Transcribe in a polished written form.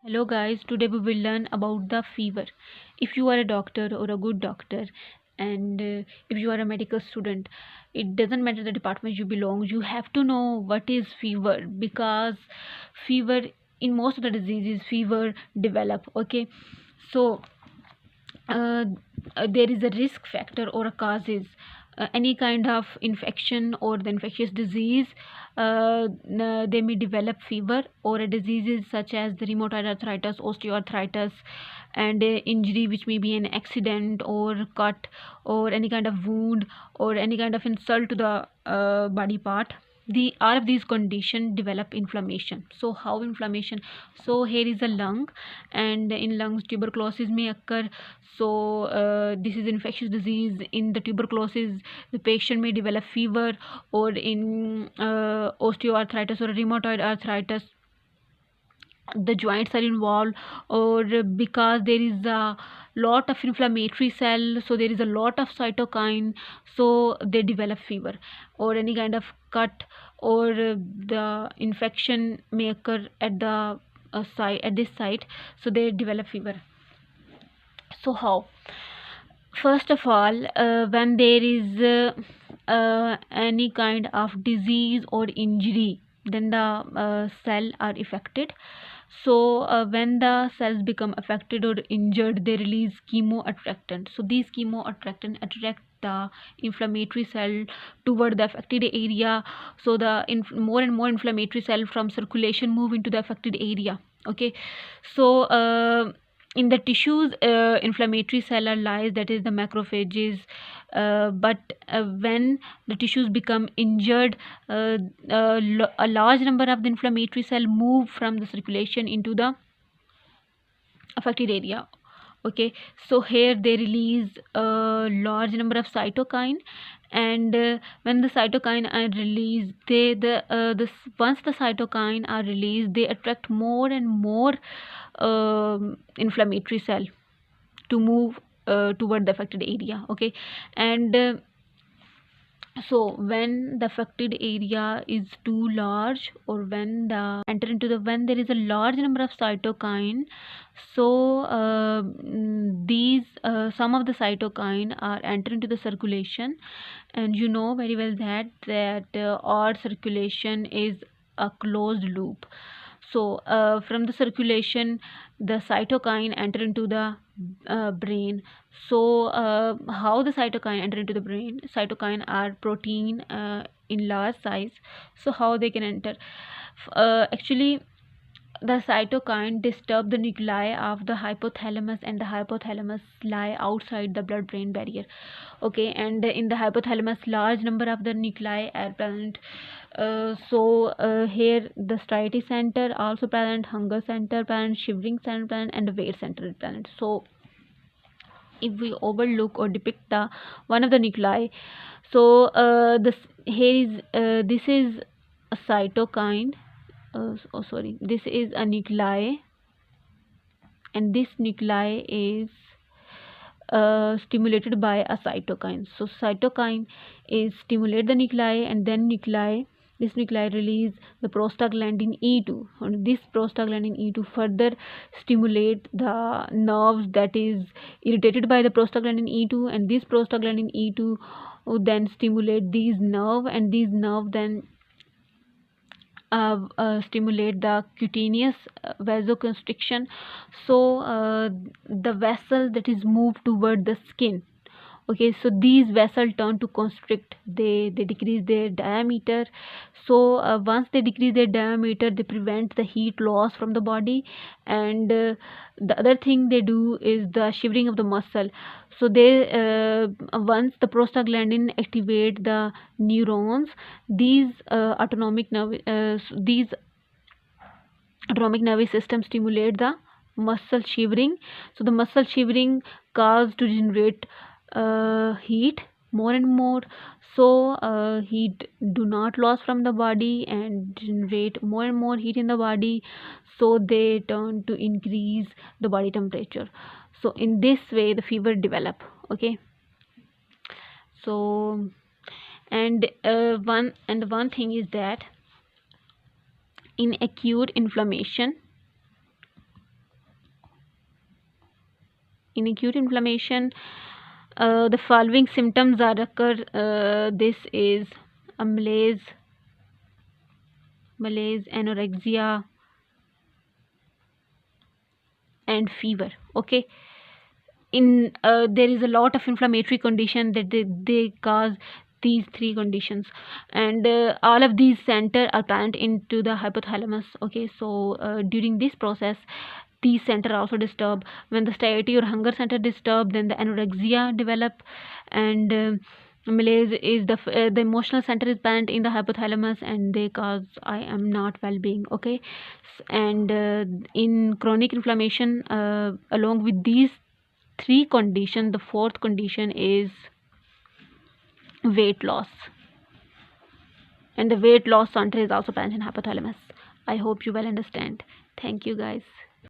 Hello guys, today we will learn about the fever. If you are a doctor or a good doctor and if you are a medical student, it doesn't matter the department you belong, you have to know what is fever because fever in most of the diseases fever develop. Okay, so uh, there is a risk factor or a causes any kind of infection or the infectious disease they may develop fever or a diseases such as the rheumatoid arthritis, osteoarthritis, and injury which may be an accident or cut or any kind of wound or any kind of insult to the body part. The all of these conditions develop inflammation. So how inflammation? So here is a lung, and in lungs tuberculosis may occur. So this is infectious disease. In the tuberculosis the patient may develop fever, or in osteoarthritis or rheumatoid arthritis the joints are involved, or because there is a lot of inflammatory cell, so there is a lot of cytokine, so they develop fever. Or any kind of cut, or the infection may occur at the site, at this site, so they develop fever. So how? First of all, when there is any kind of disease or injury, then the cell are affected. So when the cells become affected or injured, they release chemoattractant. So these chemoattractant attract the inflammatory cell toward the affected area. So the more and more inflammatory cell from circulation move into the affected area. Okay, so in the tissues inflammatory cell are lies, that is the macrophages, but when the tissues become injured, a large number of the inflammatory cell move from the circulation into the affected area. Okay, so here they release a large number of cytokine, and when the cytokine are released, once the cytokine are released, they attract more and more inflammatory cell to move toward the affected area. Okay, and so when the affected area is too large, or when when there is a large number of cytokine, so these some of the cytokine are enter into the circulation. And you know very well that our circulation is a closed loop. So from the circulation the cytokine enter into the brain. So how the cytokine enter into the brain? Cytokine are protein in large size. So how they can enter? Actually, the cytokine disturb the nuclei of the hypothalamus, and the hypothalamus lie outside the blood brain barrier. Okay, and in the hypothalamus large number of the nuclei are present. Here the satiety center also present, hunger center present, shivering center present, and the weight center is present. So if we overlook or depict the one of the nuclei, so this here is this is a cytokine. This is a nuclei, and this nuclei is stimulated by a cytokine. So cytokine is stimulate the nuclei, and then this nuclei release the prostaglandin E2, and this prostaglandin E2 further stimulate the nerves that is irritated by the prostaglandin E2, and this prostaglandin E2 then stimulate these nerve, and these nerve then stimulate the cutaneous vasoconstriction. So the vessel that is moved toward the skin. Okay, so these vessels turn to constrict, they decrease their diameter. So once they decrease their diameter, they prevent the heat loss from the body. And the other thing they do is the shivering of the muscle. So they once the prostaglandin activate the neurons, these these autonomic nervous system stimulate the muscle shivering. So the muscle shivering cause to generate heat more and more. So heat do not loss from the body and generate more and more heat in the body, so they turn to increase the body temperature. So in this way the fever develop. Okay, so and one thing is that in acute inflammation, In acute inflammation, the following symptoms are occur. This is a malaise, anorexia, and fever. Okay, in there is a lot of inflammatory condition that they cause these three conditions, and all of these center are planned into the hypothalamus. Okay, so during this process these center also disturb. When the satiety or hunger center disturb, then the anorexia develop, and malaise is the emotional center is planned in the hypothalamus, and they cause I am not well-being. Okay, and in chronic inflammation, along with these three conditions, the fourth condition is weight loss, and the weight loss center is also present in hypothalamus. I hope you well understand. Thank you guys.